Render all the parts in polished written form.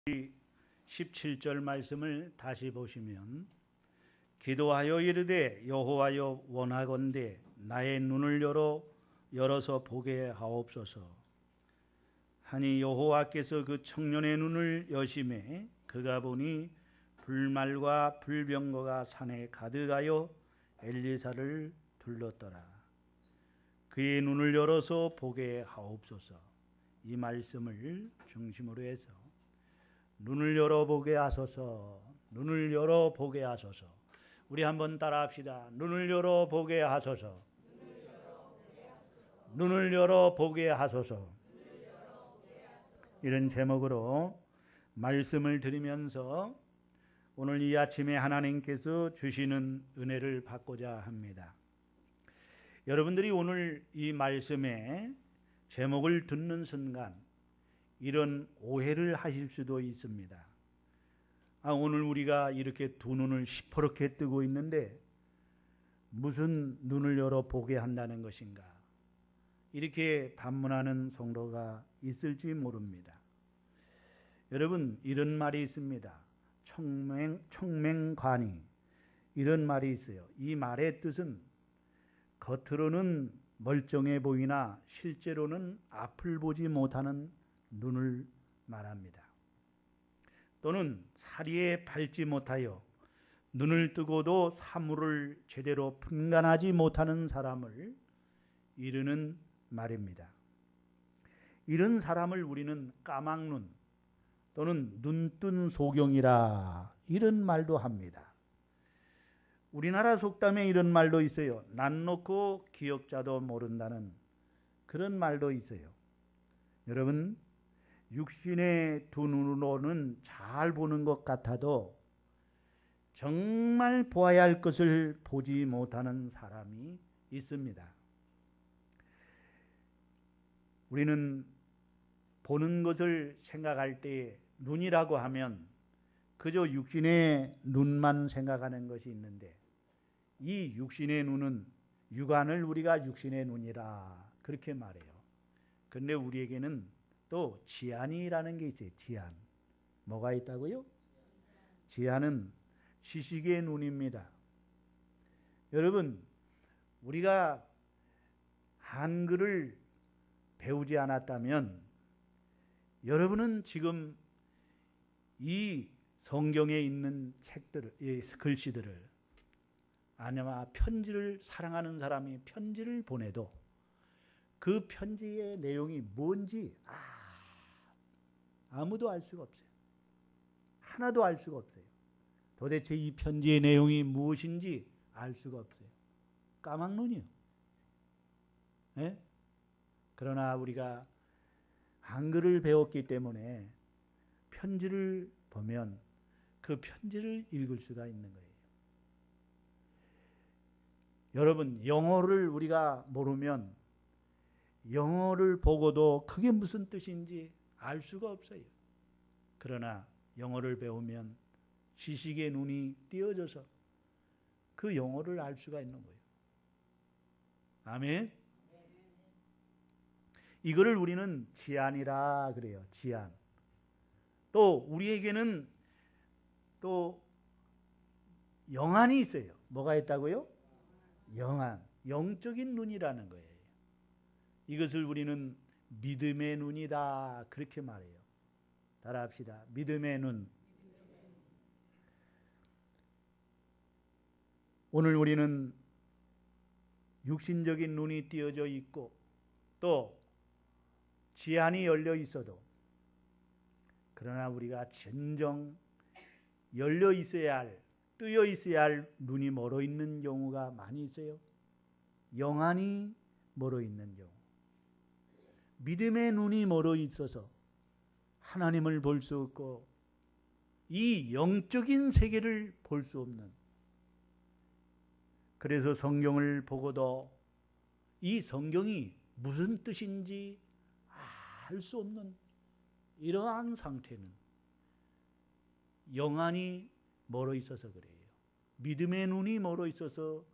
17절 말씀을 다시 보시면 기도하여 이르되 여호와여 원하건대 나의 눈을 열어서 보게 하옵소서. 하니 여호와께서 그 청년의 눈을 여심해 그가 보니 불말과 불병거가 산에 가득하여 엘리사를 둘렀더라. 그의 눈을 열어서 보게 하옵소서. 이 말씀을 중심으로 해서 눈을 열어보게 하소서, 눈을 열어보게 하소서. 우리 한번 따라합시다. 눈을 열어보게 하소서, 눈을 열어보게 하소서. 이런 제목으로 말씀을 드리면서 오늘 이 아침에 하나님께서 주시는 은혜를 받고자 합니다. 여러분들이 오늘 이 말씀의 제목을 듣는 순간 이런 오해를 하실 수도 있습니다. 오늘 우리가 이렇게 두 눈을 시퍼렇게 뜨고 있는데 무슨 눈을 열어 보게 한다는 것인가? 이렇게 반문하는 성도가 있을지 모릅니다. 여러분, 이런 말이 있습니다. 청맹관이, 이런 말이 있어요. 이 말의 뜻은 겉으로는 멀쩡해 보이나 실제로는 앞을 보지 못하는 눈을 말합니다. 또는 사리에 밟지 못하여 눈을 뜨고도 사물을 제대로 분간하지 못하는 사람을 이르는 말입니다. 이런 사람을 우리는 까막눈 또는 눈뜬 소경이라 이런 말도 합니다. 우리나라 속담에 이런 말도 있어요. 난 놓고 기억자도 모른다는 그런 말도 있어요. 여러분, 육신의 두 눈으로는 잘 보는 것 같아도 정말 보아야 할 것을 보지 못하는 사람이 있습니다. 우리는 보는 것을 생각할 때 눈이라고 하면 그저 육신의 눈만 생각하는 것이 있는데 이 육신의 눈은 육안을 우리가 육신의 눈이라 그렇게 말해요. 그런데 우리에게는 또 지안이라는 게 있어요. 지안. 뭐가 있다고요? 지안은 지식의 눈입니다. 여러분, 우리가 한글을 배우지 않았다면 여러분은 지금 이 성경에 있는 책들을, 글씨들을 아니면 편지를 사랑하는 사람이 편지를 보내도 그 편지의 내용이 뭔지 아무도 알 수가 없어요. 하나도 알 수가 없어요. 도대체 이 편지의 내용이 무엇인지 알 수가 없어요. 까막눈이요. 네? 그러나 우리가 한글을 배웠기 때문에 편지를 보면 그 편지를 읽을 수가 있는 거예요. 여러분, 영어를 우리가 모르면 영어를 보고도 그게 무슨 뜻인지 알 수가 없어요. 그러나 영어를 배우면 지식의 눈이 띄어져서 그 영어를 알 수가 있는 거예요. 아멘. 이거를 우리는 지안이라 그래요. 지안. 또 우리에게는 또 영안이 있어요. 뭐가 있다고요? 영안. 영적인 눈이라는 거예요. 이것을 우리는 믿음의 눈이다 그렇게 말해요. 따라합시다. 믿음의 눈. 오늘 우리는 육신적인 눈이 띄어져 있고 또 지안이 열려 있어도 그러나 우리가 진정 열려 있어야 할, 뜨여 있어야 할 눈이 멀어 있는 경우가 많이 있어요. 영안이 멀어 있는 경우. 믿음의 눈이 멀어 있어서 하나님을 볼 수 없고 이 영적인 세계를 볼 수 없는, 그래서 성경을 보고도 이 성경이 무슨 뜻인지 알 수 없는 이러한 상태는 영안이 멀어 있어서 그래요. 믿음의 눈이 멀어 있어서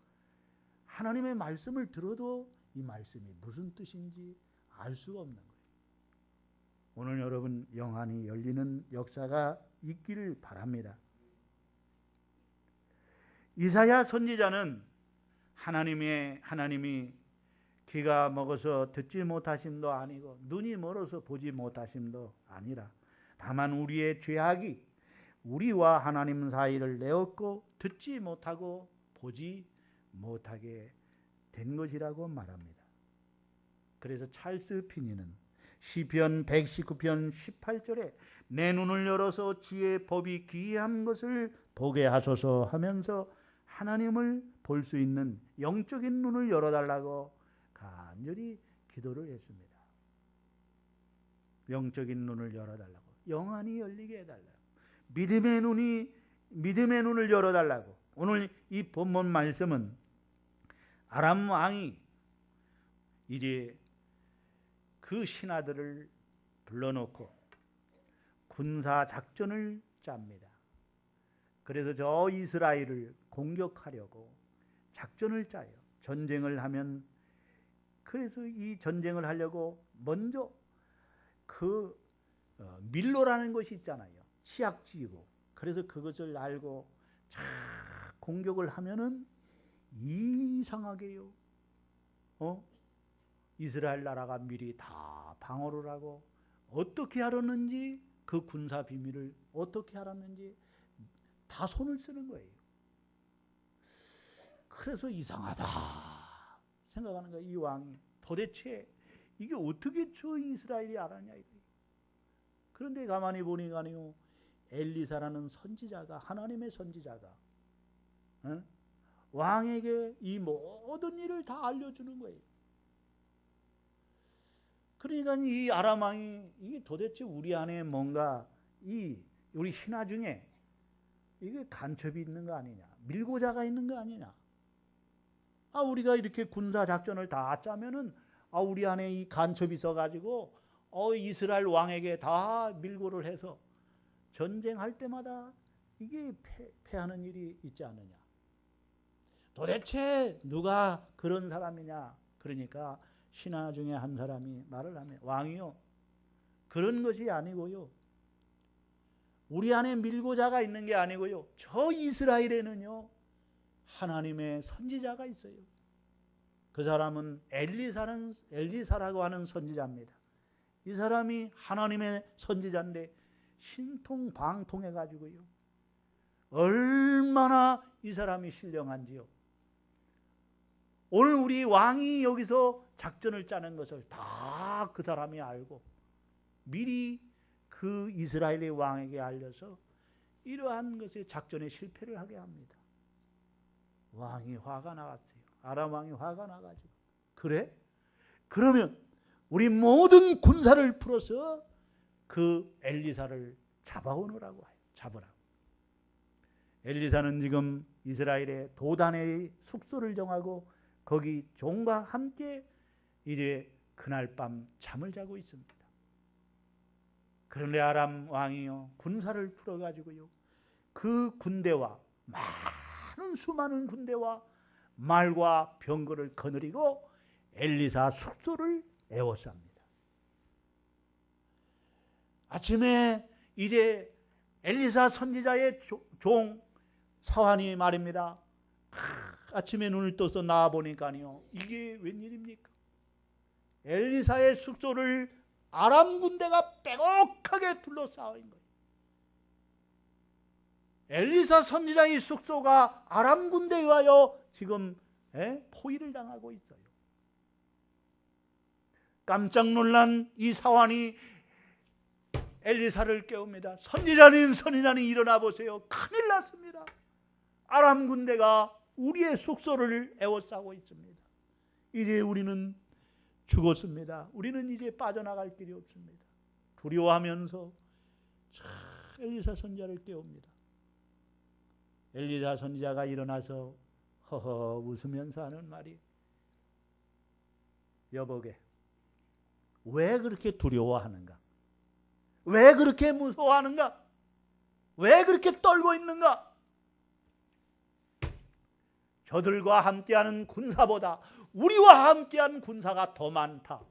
하나님의 말씀을 들어도 이 말씀이 무슨 뜻인지 알 수가 없는 거예요. 오늘 여러분 영안이 열리는 역사가 있기를 바랍니다. 이사야 선지자는 하나님이 귀가 먹어서 듣지 못하심도 아니고 눈이 멀어서 보지 못하심도 아니라 다만 우리의 죄악이 우리와 하나님 사이를 내었고 듣지 못하고 보지 못하게 된 것이라고 말합니다. 그래서 찰스 피니는 시편 119편 18절에 내 눈을 열어서 주의 법이 기이한 것을 보게 하소서 하면서 하나님을 볼 수 있는 영적인 눈을 열어달라고 간절히 기도를 했습니다. 영적인 눈을 열어달라고, 영안이 열리게 해달라고, 믿음의 눈을 열어달라고. 오늘 이 본문 말씀은 아람 왕이 이제 그 신하들을 불러놓고 군사 작전을 짭니다. 그래서 저 이스라엘을 공격하려고 작전을 짜요. 전쟁을 하면, 그래서 이 전쟁을 하려고 먼저 그 밀로라는 것이 있잖아요. 치약지고. 그래서 그것을 알고 쫙 공격을 하면은 이상하게요. 이스라엘 나라가 미리 다 방어를 하고 어떻게 하려는지, 그 군사 비밀을 어떻게 알았는지 다 손을 쓰는 거예요. 그래서 이상하다 생각하는 거예요. 이 왕이 도대체 이게 어떻게 저 이스라엘이 알았냐 이거예요. 그런데 가만히 보니까요, 엘리사라는 선지자가, 하나님의 선지자가 왕에게 이 모든 일을 다 알려주는 거예요. 그러니까 이 아람 왕이 이게 도대체 우리 안에 뭔가 우리 신하 중에 이게 간첩이 있는 거 아니냐, 밀고자가 있는 거 아니냐. 우리가 이렇게 군사 작전을 다 짜면은 우리 안에 이 간첩이 있어가지고 이스라엘 왕에게 다 밀고를 해서 전쟁할 때마다 이게 패하는 일이 있지 않느냐. 도대체 누가 그런 사람이냐. 그러니까 신하 중에 한 사람이 말을 하면, 왕이요, 그런 것이 아니고요, 우리 안에 밀고자가 있는 게 아니고요, 저 이스라엘에는요 하나님의 선지자가 있어요. 그 사람은 엘리사라고 하는 선지자입니다. 이 사람이 하나님의 선지자인데 신통방통해 가지고요, 얼마나 이 사람이 신령한지요. 오늘 우리 왕이 여기서 작전을 짜는 것을 다 그 사람이 알고 미리 그 이스라엘의 왕에게 알려서 이러한 것에 작전에 실패를 하게 합니다. 왕이 화가 나갔어요. 아람 왕이 화가 나가지고, 그래? 그러면 우리 모든 군사를 풀어서 그 엘리사를 잡아오느라고 해요. 잡으라고. 엘리사는 지금 이스라엘의 도단의 숙소를 정하고 거기 종과 함께 이제 그날 밤 잠을 자고 있습니다. 그런데 아람 왕이요, 군사를 풀어가지고요, 그 군대와 수많은 군대와 말과 병거를 거느리고 엘리사 숙소를 에워쌉니다. 아침에 이제 엘리사 선지자의 종 사환이 말입니다. 아침에 눈을 떠서 나와보니까요, 이게 웬일입니까? 엘리사의 숙소를 아람 군대가 빼곡하게 둘러싸인 거예요. 엘리사 선지자의 숙소가 아람 군대에 의하여 지금 포위를 당하고 있어요. 깜짝 놀란 이 사환이 엘리사를 깨웁니다. 선지자님 일어나 보세요. 큰일 났습니다. 아람 군대가 우리의 숙소를 에워싸고 있습니다. 이제 우리는 죽었습니다. 우리는 이제 빠져나갈 길이 없습니다. 두려워하면서 엘리사 선지자를 깨웁니다. 엘리사 선지자가 일어나서 허허 웃으면서 하는 말이, 여보게, 왜 그렇게 두려워하는가? 왜 그렇게 무서워하는가? 왜 그렇게 떨고 있는가? 저들과 함께하는 군사보다 우리와 함께하는 군사가 더 많다.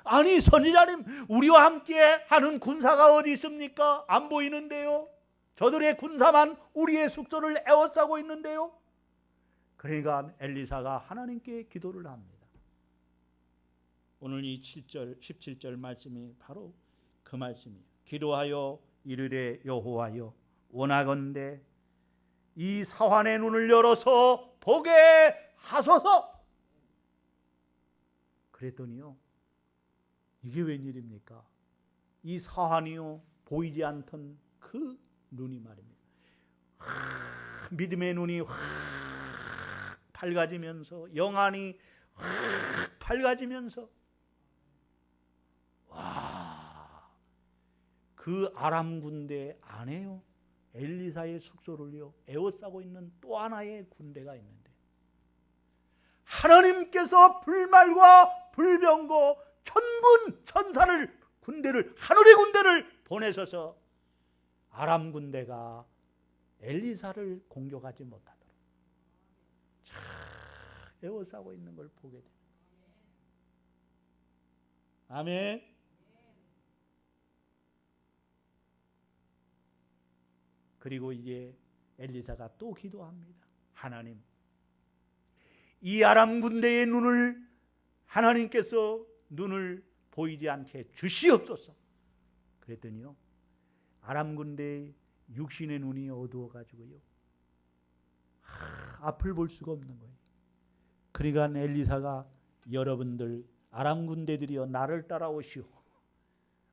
아니 선지자님, 우리와 함께 하는 군사가 어디 있습니까? 안 보이는데요. 저들의 군사만 우리의 숙소를 에워싸고 있는데요. 그러니까 엘리사가 하나님께 기도를 합니다. 오늘 이 7절 17절 말씀이 바로 그 말씀이에요. 기도하여 이르되 여호와여 원하건대 이 사환의 눈을 열어서 보게 하소서. 그랬더니요, 이게 웬일입니까? 이 사환이요 보이지 않던 그 눈이 말입니다. 믿음의 눈이 확 밝아지면서, 영안이 확 밝아지면서, 와, 그 아람 군대 안에요 엘리사의 숙소를요 에워싸고 있는 또 하나의 군대가 있는데, 하나님께서 불말과 불병거 천군 천사를 군대를, 하늘의 군대를 보내셔서 아람 군대가 엘리사를 공격하지 못하도록 잘 에워싸고 있는 걸 보게 됩니다. 아멘. 그리고 이제 엘리사가 또 기도합니다. 하나님, 이 아람 군대의 눈을 하나님께서 눈을 보이지 않게 주시옵소서. 그랬더니요, 아람 군대의 육신의 눈이 어두워가지고요 앞을 볼 수가 없는 거예요. 그러니까 엘리사가 여러분들 아람 군대들이여 나를 따라오시오.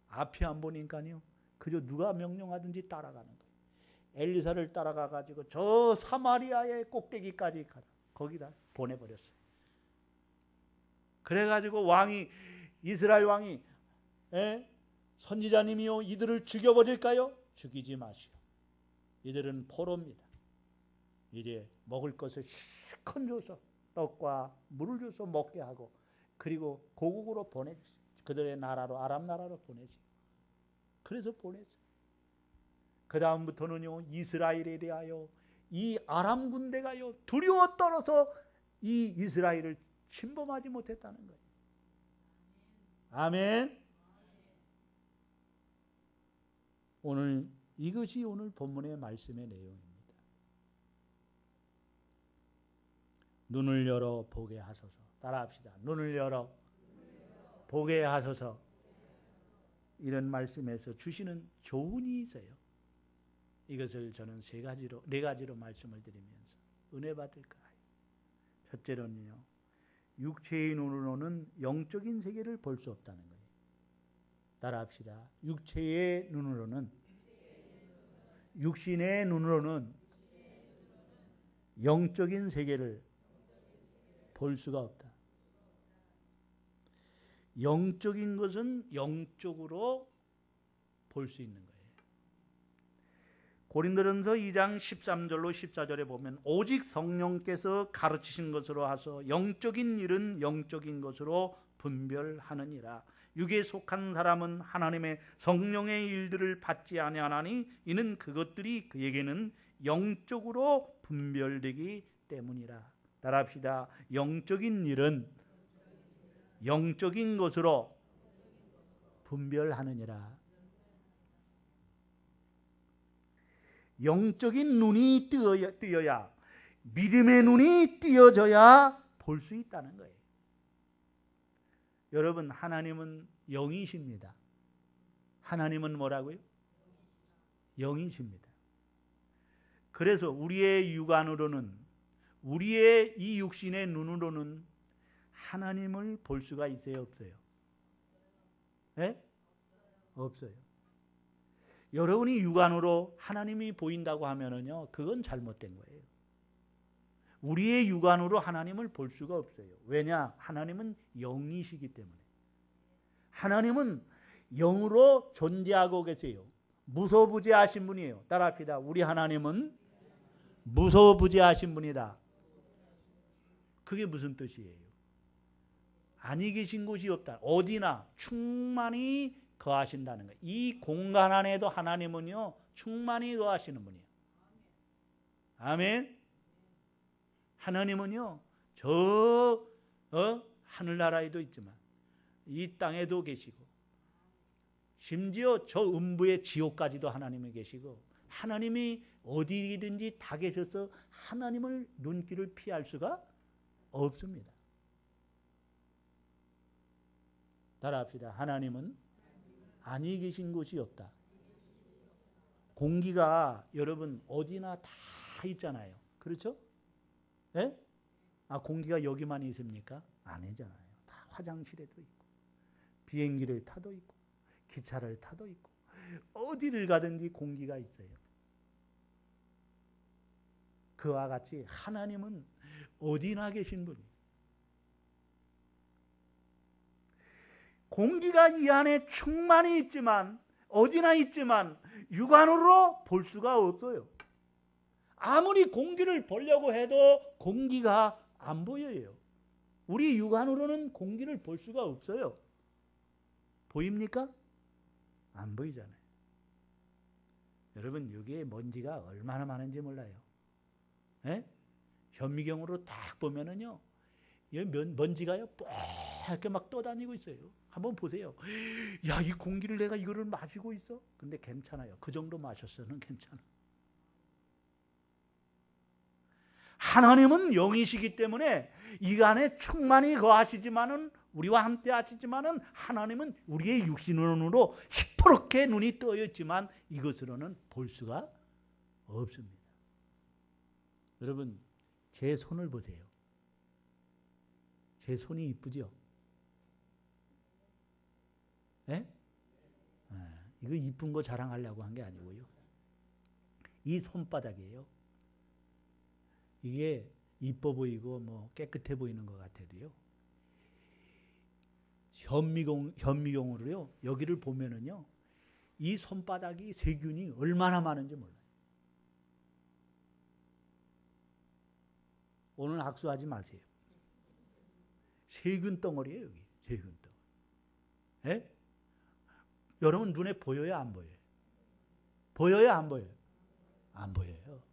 앞이 안 보니까요 그저 누가 명령하든지 따라가는 거예요. 엘리사를 따라가 가지고 저 사마리아의 꼭대기까지 거기다 보내버렸어요. 그래가지고 왕이, 이스라엘 왕이 선지자님이요 이들을 죽여버릴까요? 죽이지 마시오. 이들은 포로입니다. 이제 먹을 것을 실컷 줘서 떡과 물을 줘서 먹게 하고, 그리고 고국으로 보내주세요. 그들의 나라로, 아람 나라로 보내지. 그래서 보냈어요. 그 다음부터는요 이스라엘에 대하여 이 아람 군대가요 두려워 떨어서 이 이스라엘을 침범하지 못했다는 거예요. 아멘. 오늘 이것이 오늘 본문의 말씀의 내용입니다. 눈을 열어 보게 하소서. 따라합시다. 눈을 열어 보게 하소서. 이런 말씀에서 주시는 교훈이 있어요. 이것을 저는 네 가지로 말씀을 드리면서 은혜 받을까 해요. 첫째로는요, 육체의 눈으로는 영적인 세계를 볼 수 없다는 거예요. 따라합시다. 육체의 눈으로는, 육신의 눈으로는 영적인 세계를 볼 수가 없다. 영적인 것은 영적으로 볼 수 있는 거예요. 고린도전서 2장 13절로 14절에 보면 오직 성령께서 가르치신 것으로 하서 영적인 일은 영적인 것으로 분별하느니라. 육에 속한 사람은 하나님의 성령의 일들을 받지 아니하나니 이는 그것들이 그에게는 영적으로 분별되기 때문이라. 따라합시다. 영적인 일은 영적인 것으로 분별하느니라. 영적인 눈이 뜨여야, 믿음의 눈이 뜨여져야 볼 수 있다는 거예요. 여러분, 하나님은 영이십니다. 하나님은 뭐라고요? 영이십니다. 그래서 우리의 육안으로는, 우리의 이 육신의 눈으로는 하나님을 볼 수가 있어요, 없어요? 네? 없어요. 여러분이 육안으로 하나님이 보인다고 하면은요, 그건 잘못된 거예요. 우리의 육안으로 하나님을 볼 수가 없어요. 왜냐? 하나님은 영이시기 때문에. 하나님은 영으로 존재하고 계세요. 무소부재하신 분이에요. 따라합시다. 우리 하나님은 무소부재하신 분이다. 그게 무슨 뜻이에요? 아니 계신 곳이 없다. 어디나 충만히 거하신다는 거예요. 이 공간 안에도 하나님은요 충만히 거하시는 분이에요. 아멘. 하나님은요 저 하늘나라에도 있지만 이 땅에도 계시고 심지어 저 음부의 지옥까지도 하나님이 계시고 하나님이 어디든지 다 계셔서 하나님을 눈길을 피할 수가 없습니다. 따라합시다. 하나님은 아니 계신 곳이 없다. 공기가 여러분 어디나 다 있잖아요. 그렇죠? 예? 아, 공기가 여기만 있습니까? 아니잖아요. 다 화장실에도 있고 비행기를 타도 있고 기차를 타도 있고 어디를 가든지 공기가 있어요. 그와 같이 하나님은 어디나 계신 분이에요. 공기가 이 안에 충만히 있지만 어디나 있지만 육안으로 볼 수가 없어요. 아무리 공기를 보려고 해도 공기가 안 보여요. 우리 육안으로는 공기를 볼 수가 없어요. 보입니까? 안 보이잖아요. 여러분 여기에 먼지가 얼마나 많은지 몰라요. 예? 현미경으로 딱 보면은요, 먼지가요, 뽀얗게 막 떠다니고 있어요. 한번 보세요. 야, 이 공기를 내가 이거를 마시고 있어? 근데 괜찮아요. 그 정도 마셨어는 괜찮아. 하나님은 영이시기 때문에 이 안에 충만히 거하시지만은 우리와 함께 하시지만은 하나님은 우리의 육신으로 시퍼렇게 눈이 떠 있지만 이것으로는 볼 수가 없습니다. 여러분 제 손을 보세요. 제 손이 이쁘죠? 예? 이거 이쁜 거 자랑하려고 한 게 아니고요. 이 손바닥이에요. 이게 이뻐 보이고 뭐 깨끗해 보이는 것 같아도요. 현미경으로요. 여기를 보면은요. 이 손바닥이 세균이 얼마나 많은지 몰라요. 오늘 악수하지 마세요. 세균 덩어리예요, 여기. 세균 덩어리. 예? 여러분 눈에 보여요, 안 보여요? 보여요, 안 보여요? 안 보여요.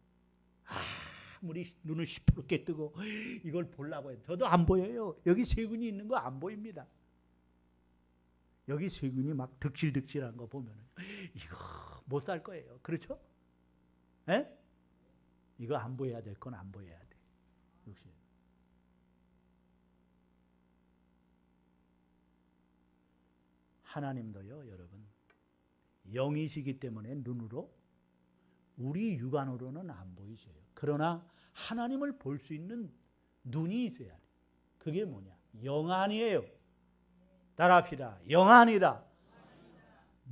아무리 눈을 시퍼렇게 뜨고 이걸 보려고 해도 저도 안 보여요. 여기 세균이 있는 거 안 보입니다. 여기 세균이 막 득실득실한 거 보면은 이거 못 살 거예요. 그렇죠? 예? 이거 안 보여야 될 건 안 보여야 돼. 역시. 하나님도요, 여러분, 영이시기 때문에 눈으로, 우리 육안으로는 안 보이셔요. 그러나 하나님을 볼 수 있는 눈이 있어야 돼. 그게 뭐냐? 영안이에요. 따라합시다. 영안이라.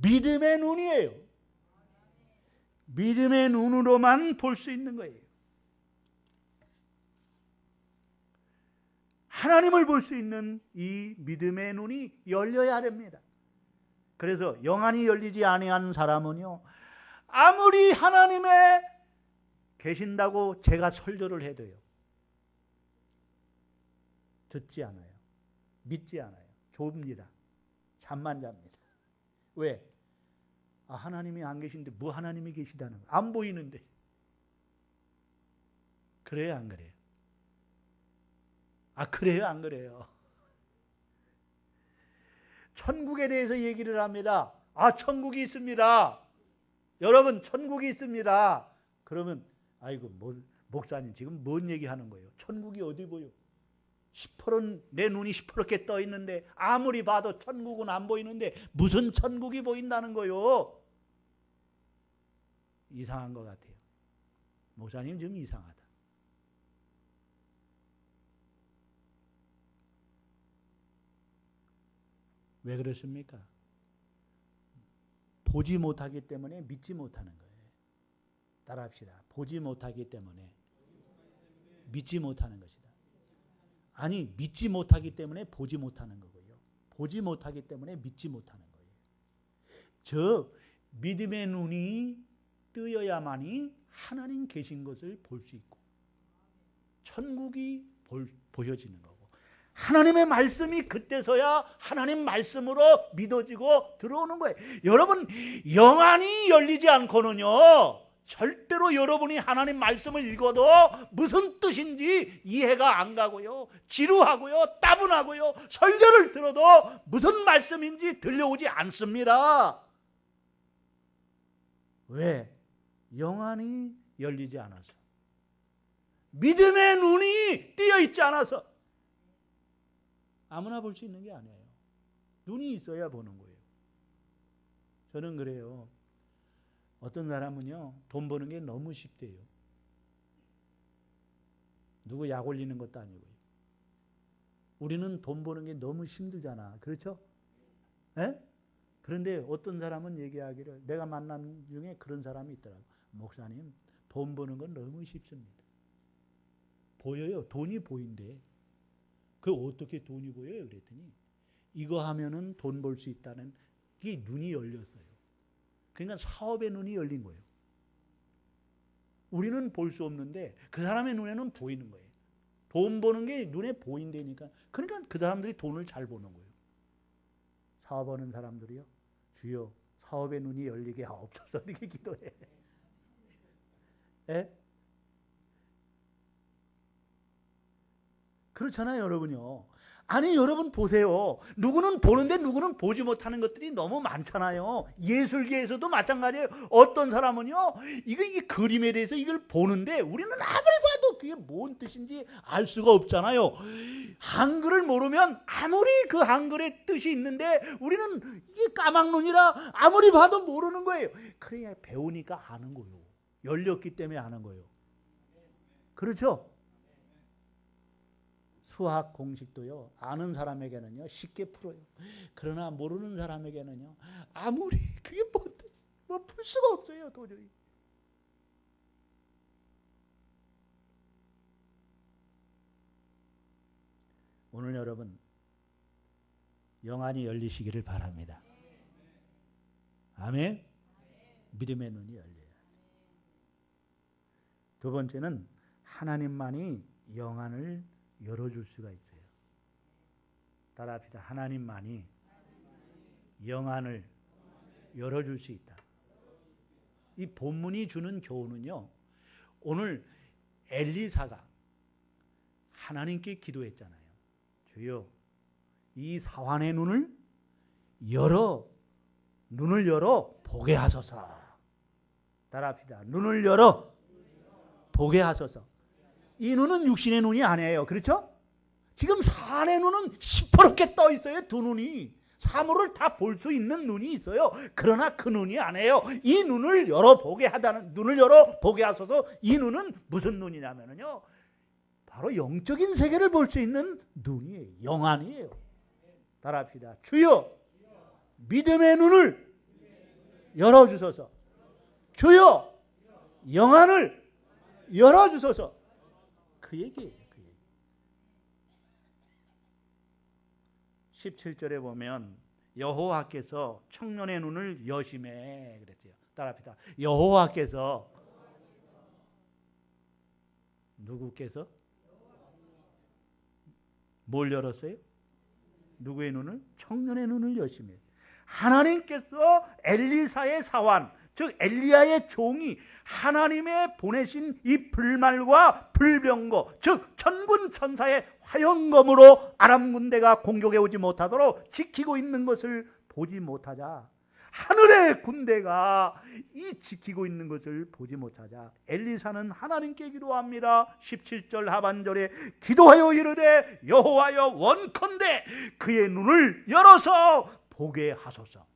믿음의 눈이에요. 믿음의 눈으로만 볼 수 있는 거예요. 하나님을 볼 수 있는 이 믿음의 눈이 열려야 됩니다. 그래서 영안이 열리지 아니한 사람은요, 아무리 하나님의 계신다고 제가 설교를 해도요, 듣지 않아요. 믿지 않아요. 좁습니다. 잠만 잡니다. 왜? 아, 하나님이 안 계신데 뭐 하나님이 계시다는 거예요. 안 보이는데. 그래요, 안 그래요? 아, 그래요, 안 그래요? 천국에 대해서 얘기를 합니다. 아, 천국이 있습니다. 여러분, 천국이 있습니다. 그러면 아이고, 목사님 지금 뭔 얘기하는 거예요? 천국이 어디 보여? 내 눈이 시퍼렇게 떠 있는데 아무리 봐도 천국은 안 보이는데 무슨 천국이 보인다는 거요? 이상한 것 같아요. 목사님 좀 이상하다. 왜 그렇습니까? 보지 못하기 때문에 믿지 못하는 거예요. 따라합시다. 보지 못하기 때문에 믿지 못하는 것이다. 아니, 믿지 못하기 때문에 보지 못하는 거고요. 보지 못하기 때문에 믿지 못하는 거예요. 저 믿음의 눈이 뜨여야만이 하나님 계신 것을 볼 수 있고 천국이 보여지는 거고, 하나님의 말씀이 그때서야 하나님 말씀으로 믿어지고 들어오는 거예요. 여러분, 영안이 열리지 않고는요, 절대로 여러분이 하나님 말씀을 읽어도 무슨 뜻인지 이해가 안 가고요. 지루하고요. 따분하고요. 설교를 들어도 무슨 말씀인지 들려오지 않습니다. 왜? 영안이 열리지 않아서. 믿음의 눈이 띄어 있지 않아서. 아무나 볼 수 있는 게 아니에요. 눈이 있어야 보는 거예요. 저는 그래요. 어떤 사람은요, 돈 버는 게 너무 쉽대요. 누구 약 올리는 것도 아니고요. 우리는 돈 버는 게 너무 힘들잖아. 그렇죠? 에? 그런데 어떤 사람은 얘기하기를, 내가 만난 중에 그런 사람이 있더라고. 목사님, 돈 버는 건 너무 쉽습니다. 보여요. 돈이 보인대. 그 어떻게 돈이 보여요? 그랬더니 이거 하면은 돈 벌 수 있다는 게 눈이 열렸어요. 그러니까 사업의 눈이 열린 거예요. 우리는 볼 수 없는데 그 사람의 눈에는 보이는 거예요. 돈 버는 게 눈에 보인다니까. 그러니까 그 사람들이 돈을 잘 버는 거예요. 사업하는 사람들이요, 주여 사업의 눈이 열리게 하옵소서 이렇게 기도해. 에? 그렇잖아요, 여러분요. 아니, 여러분 보세요. 누구는 보는데 누구는 보지 못하는 것들이 너무 많잖아요. 예술계에서도 마찬가지예요. 어떤 사람은요, 이 그림에 대해서 이걸 보는데 우리는 아무리 봐도 그게 뭔 뜻인지 알 수가 없잖아요. 한글을 모르면 아무리 그 한글의 뜻이 있는데 우리는 이게 까막눈이라 아무리 봐도 모르는 거예요. 그래야 배우니까 아는 거예요. 열렸기 때문에 아는 거예요. 그렇죠? 수학 공식도요, 아는 사람에게는요 쉽게 풀어요. 그러나 모르는 사람에게는요 아무리 그게 뭐 풀 수가 없어요, 도저히. 오늘 여러분 영안이 열리시기를 바랍니다. 아멘. 믿음의 눈이 열려요. 두 번째는 하나님만이 영안을 열어줄 수가 있어요. 따라합시다. 하나님만이 영안을 열어줄 수 있다. 이 본문이 주는 교훈은요, 오늘 엘리사가 하나님께 기도했잖아요. 주여, 이 사환의 눈을 열어 보게 하소서. 따라합시다. 눈을 열어 보게 하소서. 이 눈은 육신의 눈이 아니에요. 그렇죠? 지금 사안의 눈은 시퍼렇게 떠 있어요. 두 눈이. 사물을 다 볼 수 있는 눈이 있어요. 그러나 그 눈이 아니에요. 이 눈을 열어보게 하다는, 눈을 열어보게 하소서. 이 눈은 무슨 눈이냐면요, 바로 영적인 세계를 볼 수 있는 눈이에요. 영안이에요. 따라합시다. 주여, 믿음의 눈을 열어주소서. 주여, 영안을 열어주소서. 그 얘기예요. 그 얘기. 17절에 보면 여호와께서 청년의 눈을 여심해 그랬죠. 따라합시다. 여호와께서, 누구께서 뭘 열었어요? 누구의 눈을? 청년의 눈을 여심해. 하나님께서 엘리사의 사환, 즉 엘리야의 종이 하나님의 보내신 이 불말과 불병거, 즉 천군 천사의 화영검으로 아람 군대가 공격해 오지 못하도록 지키고 있는 것을 보지 못하자, 하늘의 군대가 이 지키고 있는 것을 보지 못하자 엘리사는 하나님께 기도합니다. 17절 하반절에 기도하여 이르되 여호와여, 원컨대 그의 눈을 열어서 보게 하소서.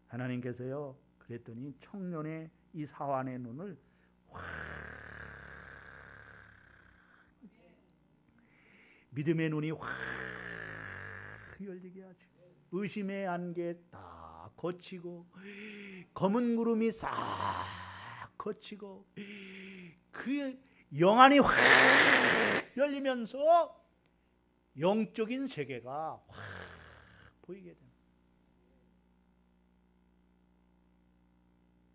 하나님께서요, 그랬더니 청년의 이 사환의 눈을 확, 믿음의 눈이 확 열리게 하죠. 의심의 안개 다 거치고 검은 구름이 싹 거치고 그 영안이 확 열리면서 영적인 세계가 확 보이게 됩니다.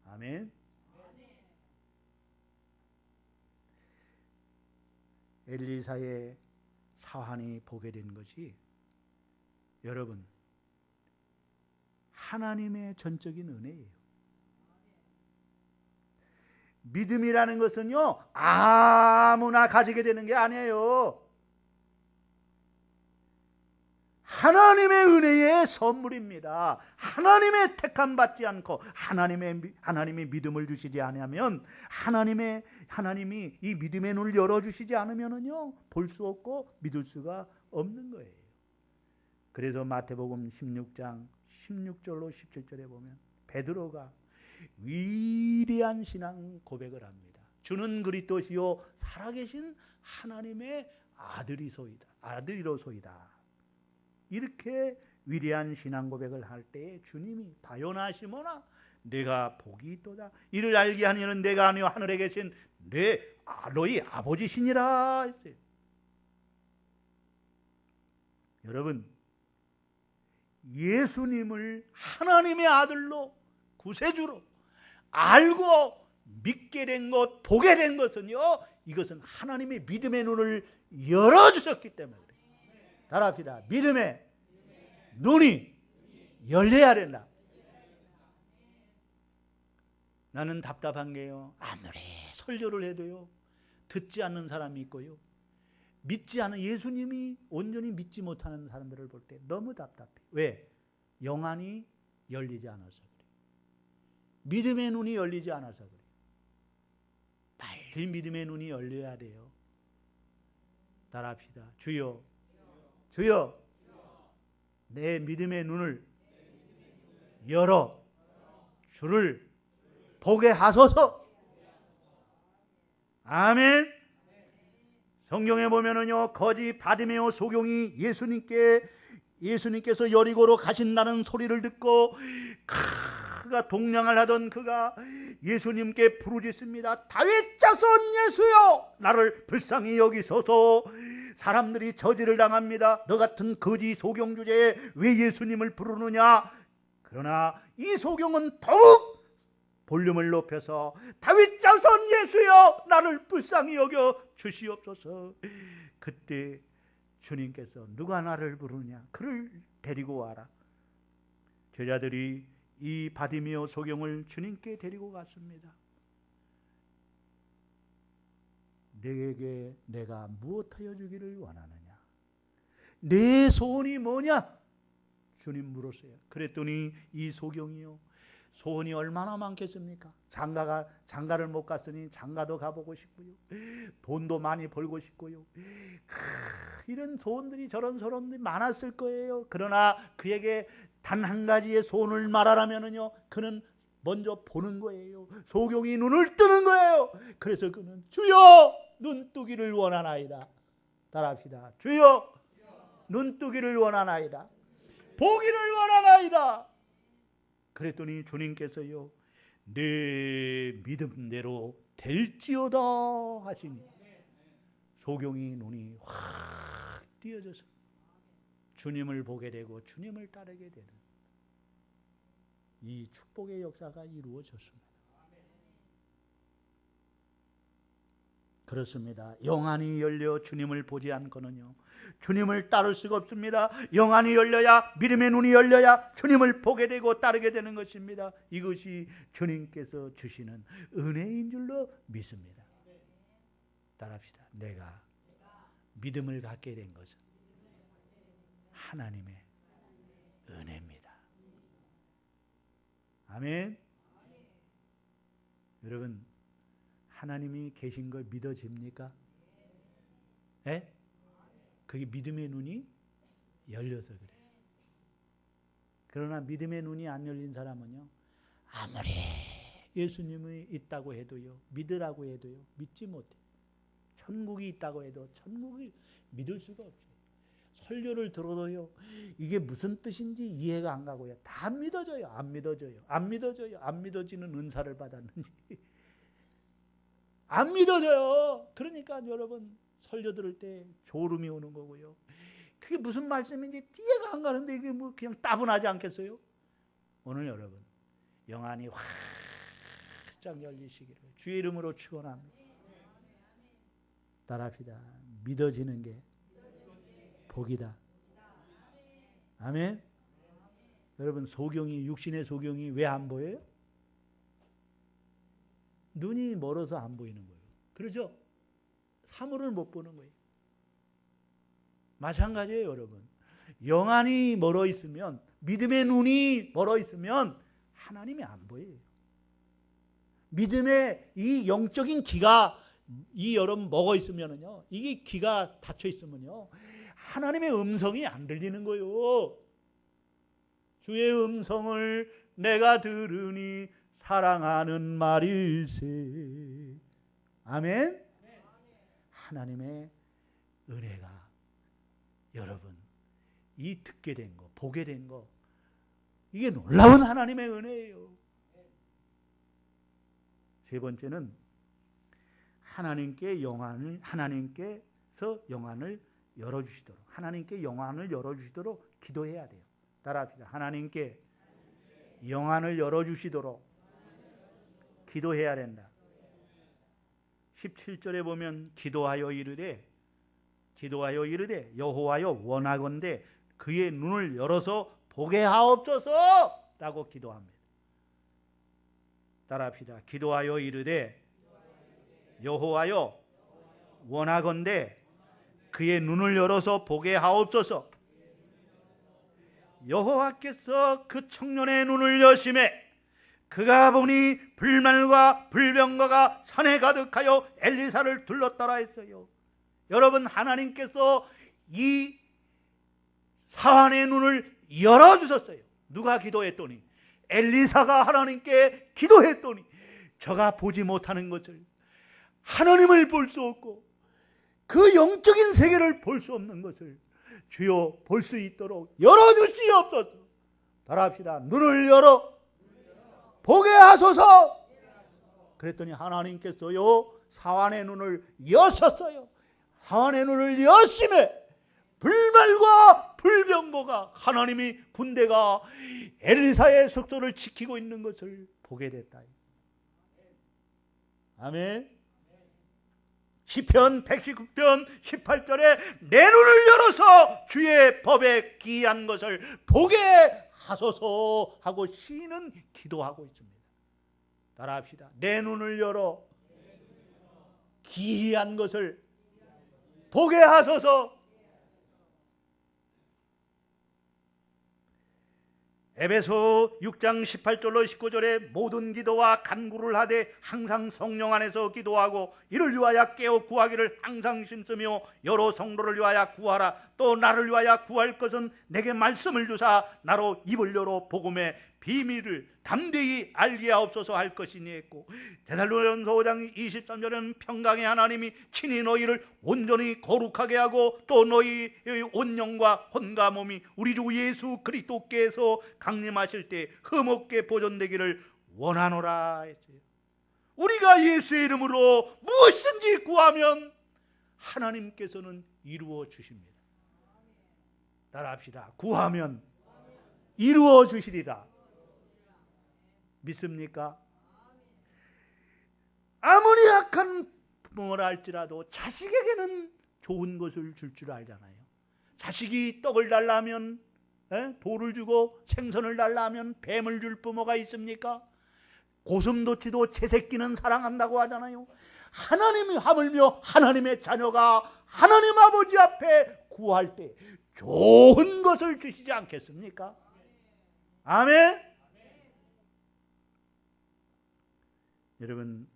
아멘. 엘리사의 사환이 보게 된 것이, 여러분, 하나님의 전적인 은혜예요. 믿음이라는 것은요, 아무나 가지게 되는 게 아니에요. 하나님의 은혜의 선물입니다. 하나님의 택함 받지 않고 하나님의 믿음을 주시지 않으면, 하나님이 이 믿음의 눈을 열어주시지 않으면요, 볼 수 없고 믿을 수가 없는 거예요. 그래서 마태복음 16장 16절로 17절에 보면 베드로가 위대한 신앙 고백을 합니다. 주는 그리스도시요 살아계신 하나님의 아들이로소이다. 이렇게 위대한 신앙 고백을 할 때에 주님이 바요나 시몬아 내가 복이 있도다. 이를 알게 하니는 내가 아니요 하늘에 계신 너희 아버지시니라 했어요. 여러분, 예수님을 하나님의 아들로 구세주로 알고 믿게 된 것, 보게 된 것은요, 이것은 하나님의 믿음의 눈을 열어주셨기 때문에 그래요. 따라합시다. 믿음의 눈이 열려야 된다. 나는 답답한 게요, 아무리 설교를 해도요 듣지 않는 사람이 있고요, 믿지 않은, 예수님이 온전히 믿지 못하는 사람들을 볼 때 너무 답답해. 왜? 영안이 열리지 않아서 그래요. 믿음의 눈이 열리지 않아서 그래요. 빨리 믿음의 눈이 열려야 돼요. 따라합시다. 주여, 주여, 내 믿음의 눈을 열어 주를 보게 하소서. 아멘. 성경에 보면은요, 거지 바디메오 소경이 예수님께서 여리고로 가신다는 소리를 듣고 그가 동냥을 하던 그가 예수님께 부르짖습니다. 다윗 자손 예수여, 나를 불쌍히 여기소서. 사람들이 저지를 당합니다. 너 같은 거지 소경 주제에 왜 예수님을 부르느냐? 그러나 이 소경은 더욱 볼륨을 높여서 다윗 자손 예수여, 나를 불쌍히 여겨 주시옵소서. 그때 주님께서 누가 나를 부르냐? 그를 데리고 와라. 제자들이 이 바디메오 소경을 주님께 데리고 갔습니다. 너에게 내가 무엇하여 주기를 원하느냐? 내 소원이 뭐냐? 주님 물었어요. 그랬더니 이 소경이요, 소원이 얼마나 많겠습니까? 장가를 못 갔으니 장가도 가보고 싶고요, 돈도 많이 벌고 싶고요, 이런 소원들이, 저런 소원들이 많았을 거예요. 그러나 그에게 단 한 가지의 소원을 말하라면요, 그는 먼저 보는 거예요. 소경이 눈을 뜨는 거예요. 그래서 그는 주여 눈뜨기를 원하나이다. 따라합시다. 주여 눈뜨기를 원하나이다. 보기를 원하나이다. 그랬더니 주님께서요, 내 믿음대로 될지어다 하시니 소경이 눈이 확 띄어져서 주님을 보게 되고 주님을 따르게 되는 이 축복의 역사가 이루어졌습니다. 그렇습니다. 영안이 열려 주님을 보지 않고는요, 주님을 따를 수가 없습니다. 영안이 열려야, 믿음의 눈이 열려야 주님을 보게 되고 따르게 되는 것입니다. 이것이 주님께서 주시는 은혜인 줄로 믿습니다. 따라합시다. 내가 믿음을 갖게 된 것은 하나님의 은혜입니다. 아멘. 여러분, 하나님이 계신 걸 믿어집니까? 예? 그게 믿음의 눈이 열려서 그래요. 그러나 믿음의 눈이 안 열린 사람은요, 아무리 예수님이 있다고 해도요, 믿으라고 해도요, 믿지 못해요. 천국이 있다고 해도 천국을 믿을 수가 없어요. 설교를 들어도요, 이게 무슨 뜻인지 이해가 안 가고요, 다 안 믿어져요. 안 믿어져요. 안 믿어져요. 안 믿어지는 은사를 받았는지 안 믿어져요. 그러니까 여러분, 설교 들을 때 졸음이 오는 거고요, 그게 무슨 말씀인지 이해가 안 가는데 이게 뭐 그냥 따분하지 않겠어요? 오늘 여러분, 영안이 활짝 열리시기를 주의 이름으로 축원합니다. 따라합시다. 믿어지는 게 복이다. 아멘. 여러분, 소경이, 육신의 소경이 왜 안 보여요? 눈이 멀어서 안 보이는 거예요. 그렇죠? 사물을 못 보는 거예요. 마찬가지예요, 여러분. 영안이 멀어 있으면, 믿음의 눈이 멀어 있으면 하나님이 안 보여요. 믿음의 이 영적인 귀가 이 여러분 먹어 있으면요, 이게 귀가 닫혀 있으면요, 하나님의 음성이 안 들리는 거예요. 주의 음성을 내가 들으니 사랑하는 말일세. 아멘. 하나님의 은혜가 여러분 이 듣게 된 거, 보게 된 거, 이게 놀라운 하나님의 은혜예요. 세 번째는 하나님께서 영안을 열어주시도록, 하나님께 영안을 열어주시도록 기도해야 돼요. 따라합시다. 하나님께 영안을 열어주시도록 기도해야 된다. 17절에 보면 기도하여 이르되 여호와여 원하건대 그의 눈을 열어서 보게 하옵소서 라고 기도합니다. 따라합시다. 기도하여 이르되 여호와여 원하건대 그의 눈을 열어서 보게 하옵소서. 여호와께서 그 청년의 눈을 여심해 그가 보니 불말과 불병거가 산에 가득하여 엘리사를 둘렀더라 했어요. 여러분, 하나님께서 이 사환의 눈을 열어주셨어요. 누가 기도했더니? 엘리사가 하나님께 기도했더니 저가 보지 못하는 것을, 하나님을 볼 수 없고 그 영적인 세계를 볼 수 없는 것을 주여 볼 수 있도록 열어주시옵소서. 따라합시다. 눈을 열어 보게 하소서. 그랬더니 하나님께서요 사환의 눈을 여셨어요. 사환의 눈을 여심에 불말과 불병거가, 하나님이 군대가 엘리사의 숙소를 지키고 있는 것을 보게 됐다. 아멘. 시편 119편 18절에 내 눈을 열어서 주의 법에 기이한 것을 보게 하소서 하고 시인은 기도하고 있습니다. 따라합시다. 내 눈을 열어 기이한 것을 보게 하소서. 에베소 6장 18절로 19절에 모든 기도와 간구를 하되 항상 성령 안에서 기도하고 이를 위하여 깨어 구하기를 항상 힘쓰며 여러 성도를 위하여 구하라. 또 나를 위하여 구할 것은 내게 말씀을 주사 나로 입을 열어 복음의 비밀을 담대히 알게 하옵소서 할 것이니 했고, 데살로니가전서 5장 23절에는 평강의 하나님이 친히 너희를 온전히 거룩하게 하고 또 너희의 온 영과 혼과 몸이 우리 주 예수 그리스도께서 강림하실 때 흠없게 보존되기를 원하노라 했어요. 우리가 예수의 이름으로 무엇이든지 구하면 하나님께서는 이루어 주십니다. 따라합시다. 구하면 이루어 주시리라. 믿습니까? 아무리 악한 부모라 할지라도 자식에게는 좋은 것을 줄 줄 알잖아요. 자식이 떡을 달라 하면 돌을 주고 생선을 달라 하면 뱀을 줄 부모가 있습니까? 고슴도치도 제 새끼는 사랑한다고 하잖아요. 하나님이 하물며 하나님의 자녀가 하나님 아버지 앞에 구할 때 좋은 것을 주시지 않겠습니까? 아멘. 여러분,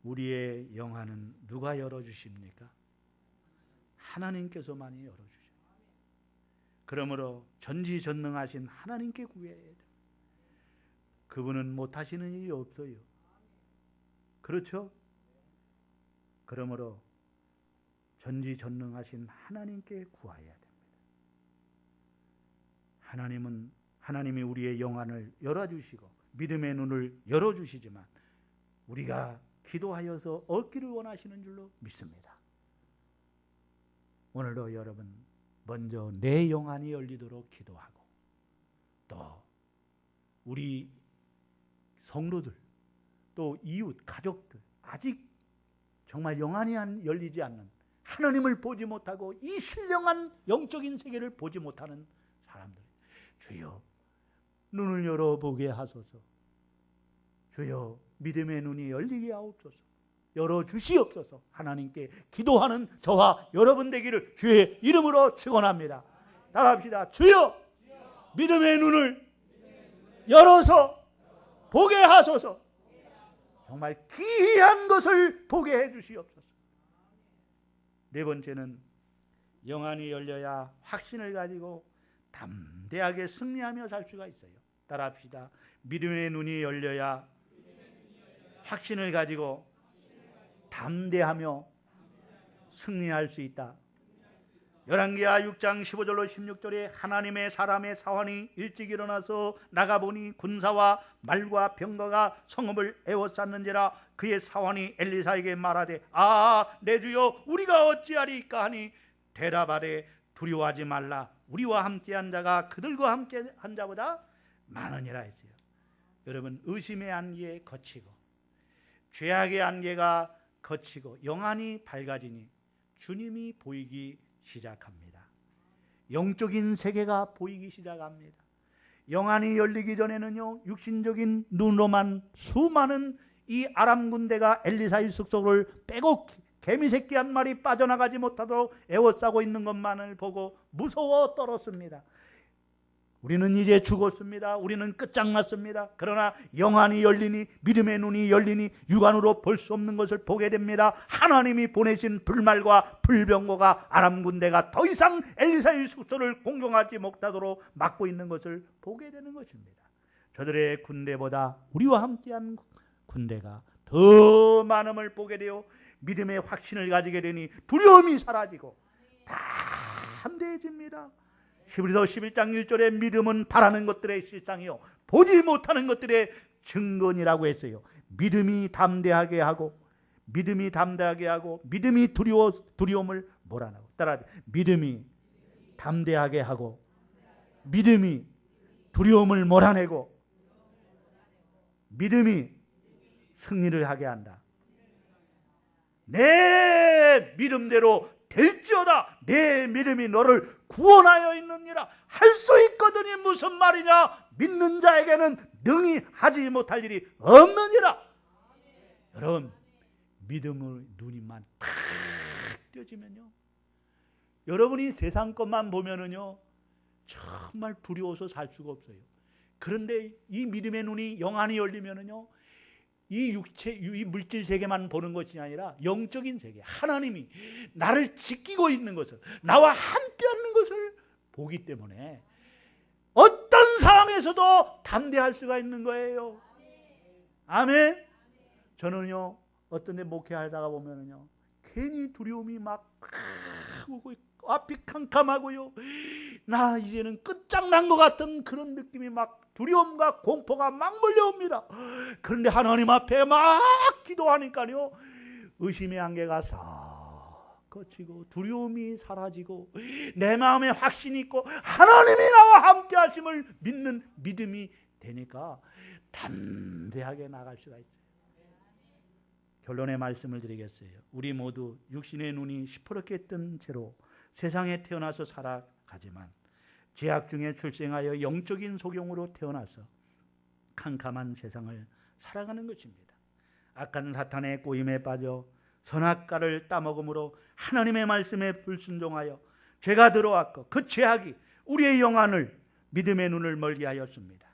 우리의 영안은 누가 열어주십니까? 하나님께서만이 열어주십니다. 그러므로 전지전능하신 하나님께 구해야 돼요. 그분은 못하시는 일이 없어요. 그렇죠? 그러므로 전지전능하신 하나님께 구해야 됩니다. 하나님이 우리의 영안을 열어주시고 믿음의 눈을 열어주시지만 우리가 기도하여서 얻기를 원하시는 줄로 믿습니다. 오늘도 여러분 먼저 내 영안이 열리도록 기도하고 또 우리 성도들 또 이웃 가족들 아직 정말 영안이 열리지 않는, 하나님을 보지 못하고 이 신령한 영적인 세계를 보지 못하는 사람들, 주여 눈을 열어보게 하소서. 주여 믿음의 눈이 열리게 하옵소서. 열어주시옵소서. 하나님께 기도하는 저와 여러분 되기를 주의 이름으로 축원합니다. 따라합시다. 주여 믿음의 눈을 열어서 보게 하소서. 정말 귀한 것을 보게 해주시옵소서. 네 번째는 영안이 열려야 확신을 가지고 담대하게 승리하며 살 수가 있어요. 따라합시다. 믿음의 눈이 열려야 확신을 가지고 담대하며 승리할 수 있다. 열왕기하 6장 15절로 16절에 하나님의 사람의 사환이 일찍 일어나서 나가보니 군사와 말과 병거가 성읍을 에워쌌는지라. 그의 사환이 엘리사에게 말하되 내 주여 우리가 어찌하리까 하니 대답하되 두려워하지 말라. 우리와 함께한 자가 그들과 함께한 자보다 많으니라 했어요. 여러분, 의심의 안개에 거치고 죄악의 안개가 거치고 영안이 밝아지니 주님이 보이기 시작합니다. 영적인 세계가 보이기 시작합니다. 영안이 열리기 전에는요, 육신적인 눈으로만 수많은 이 아람 군대가 엘리사의 숙소를 빼고 개미새끼 한 마리 빠져나가지 못하도록 에워싸고 있는 것만을 보고 무서워 떨었습니다. 우리는 이제 죽었습니다. 우리는 끝장났습니다. 그러나 영안이 열리니, 믿음의 눈이 열리니 육안으로 볼 수 없는 것을 보게 됩니다. 하나님이 보내신 불말과 불병거가 아람 군대가 더 이상 엘리사의 숙소를 공격하지 못하도록 막고 있는 것을 보게 되는 것입니다. 저들의 군대보다 우리와 함께한 군대가 더 많음을 보게 되어 믿음의 확신을 가지게 되니 두려움이 사라지고 담대해집니다. 히브리서 11장 1절에 믿음은 바라는 것들의 실상이요 보지 못하는 것들의 증거니라고 했어요. 믿음이 담대하게 하고 믿음이 두려움을 몰아내고. 따라 믿음이 담대하게 하고 믿음이 두려움을 몰아내고 믿음이 승리를 하게 한다. 내 믿음대로 될지어다. 내 믿음이 너를 구원하여 있느니라. 할 수 있거든이 무슨 말이냐? 믿는 자에게는 능히 하지 못할 일이 없느니라. 여러분, 믿음의 눈이만 탁 띄어지면요, 여러분이 세상 것만 보면은요 정말 두려워서 살 수가 없어요. 그런데 이 믿음의 눈이 영안이 열리면은요, 이 육체, 이 물질 세계만 보는 것이 아니라 영적인 세계, 하나님이 나를 지키고 있는 것을, 나와 함께하는 것을 보기 때문에 어떤 상황에서도 담대할 수가 있는 거예요. 아멘. 저는요, 어떤 데 목회하다가 보면은요, 괜히 두려움이 막 오고 앞이 캄캄하고요, 나 이제는 끝장난 것 같은 그런 느낌이 막 두려움과 공포가 막 몰려옵니다. 그런데 하나님 앞에 막 기도하니까요, 의심의 안개가 싹 거치고 두려움이 사라지고 내 마음에 확신이 있고 하나님이 나와 함께 하심을 믿는 믿음이 되니까 담대하게 나갈 수가 있어요. 결론의 말씀을 드리겠어요. 우리 모두 육신의 눈이 시퍼렇게 뜬 채로 세상에 태어나서 살아가지만 죄악 중에 출생하여 영적인 소경으로 태어나서 캄캄한 세상을 살아가는 것입니다. 악한 사탄의 꼬임에 빠져 선악과를 따먹음으로 하나님의 말씀에 불순종하여 죄가 들어왔고 그 죄악이 우리의 영안을, 믿음의 눈을 멀게 하였습니다.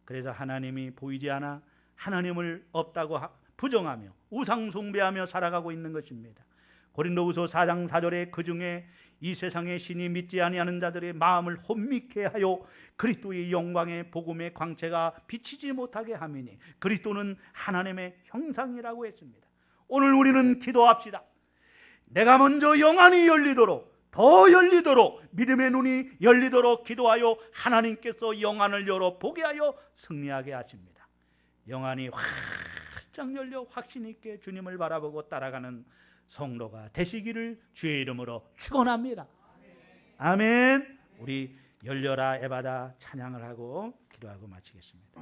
그래서 하나님이 보이지 않아 하나님을 없다고 부정하며 우상 숭배하며 살아가고 있는 것입니다. 고린도후서 4장 4절에 그중에 이 세상의 신이 믿지 아니하는 자들의 마음을 혼미케 하여 그리스도의 영광의 복음의 광채가 비치지 못하게 하미니 그리스도는 하나님의 형상이라고 했습니다. 오늘 우리는 기도합시다. 내가 먼저 영안이 열리도록, 더 열리도록, 믿음의 눈이 열리도록 기도하여 하나님께서 영안을 열어 보게 하여 승리하게 하십니다. 영안이 활짝 열려 확신 있게 주님을 바라보고 따라가는 성도가 되시기를 주의 이름으로 축원합니다. 아멘. 우리 열려라 에바다 찬양을 하고 기도하고 마치겠습니다.